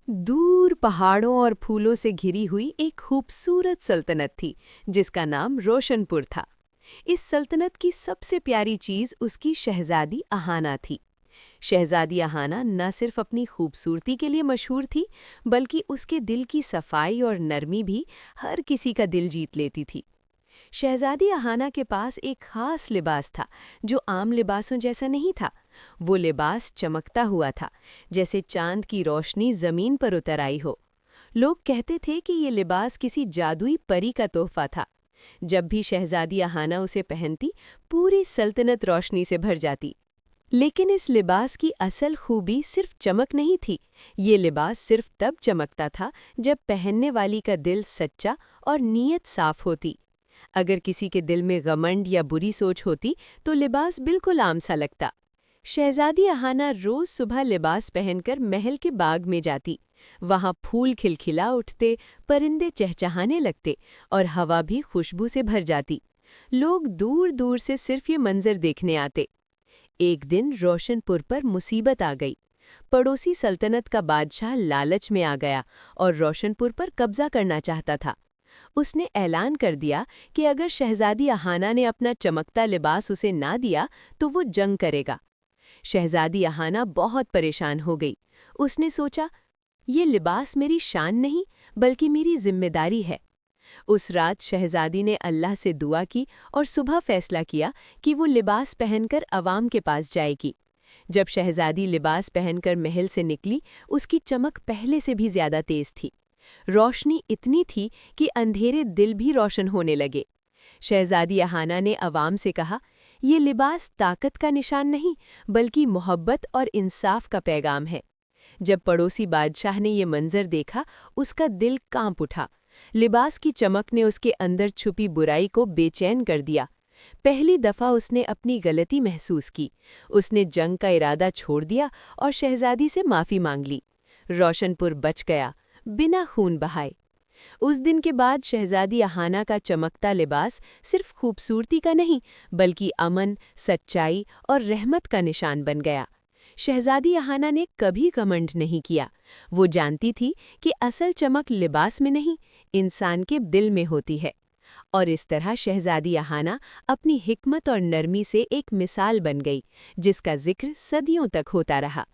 दूर पहाड़ों और फूलों से घिरी हुई एक खूबसूरत सल्तनत थी जिसका नाम रोशनपुर था। इस सल्तनत की सबसे प्यारी चीज़ उसकी शहजादी अहाना थी। शहजादी अहाना न सिर्फ अपनी खूबसूरती के लिए मशहूर थी, बल्कि उसके दिल की सफाई और नरमी भी हर किसी का दिल जीत लेती थी। शहजादी अहाना के पास एक खास लिबास था जो आम लिबासों जैसा नहीं था। वो लिबास चमकता हुआ था, जैसे चांद की रोशनी जमीन पर उतर आई हो। लोग कहते थे कि ये लिबास किसी जादुई परी का तोहफा था। जब भी शहजादी अहाना उसे पहनती, पूरी सल्तनत रोशनी से भर जाती। लेकिन इस लिबास की असल खूबी सिर्फ चमक नहीं थी। ये लिबास सिर्फ तब चमकता था जब पहनने वाली का दिल सच्चा और नीयत साफ होती। अगर किसी के दिल में घमंड या बुरी सोच होती तो लिबास बिल्कुल आम सा लगता। शहजादी अहाना रोज सुबह लिबास पहनकर महल के बाग में जाती। वहां फूल खिलखिला उठते, परिंदे चहचहाने लगते और हवा भी खुशबू से भर जाती। लोग दूर दूर से सिर्फ ये मंजर देखने आते। एक दिन रोशनपुर पर मुसीबत आ गई। पड़ोसी सल्तनत का बादशाह लालच में आ गया और रोशनपुर पर कब्जा करना चाहता था। उसने ऐलान कर दिया कि अगर शहजादी अहाना ने अपना चमकता लिबास उसे ना दिया तो वो जंग करेगा। शहजादी अहाना बहुत परेशान हो गई। उसने सोचा, ये लिबास मेरी शान नहीं बल्कि मेरी जिम्मेदारी है। उस रात शहजादी ने अल्लाह से दुआ की और सुबह फैसला किया कि वो लिबास पहनकर अवाम के पास जाएगी। जब शहजादी लिबास पहनकर महल से निकली, उसकी चमक पहले से भी ज्यादा तेज थी। रोशनी इतनी थी कि अंधेरे दिल भी रोशन होने लगे। शहजादी अहाना ने अवाम से कहा, ये लिबास ताकत का निशान नहीं बल्कि मोहब्बत और इंसाफ का पैगाम है। जब पड़ोसी बादशाह ने ये मंजर देखा, उसका दिल कांप उठा। लिबास की चमक ने उसके अंदर छुपी बुराई को बेचैन कर दिया। पहली दफा उसने अपनी गलती महसूस की। उसने जंग का इरादा छोड़ दिया और शहजादी से माफी मांग ली। रोशनपुर बच गया, बिना खून बहाए। उस दिन के बाद शहजादी अहाना का चमकता लिबास सिर्फ खूबसूरती का नहीं बल्कि अमन, सच्चाई और रहमत का निशान बन गया। शहजादी अहाना ने कभी घमंड नहीं किया। वो जानती थी कि असल चमक लिबास में नहीं, इंसान के दिल में होती है। और इस तरह शहजादी अहाना अपनी हिकमत और नरमी से एक मिसाल बन गई, जिसका जिक्र सदियों तक होता रहा।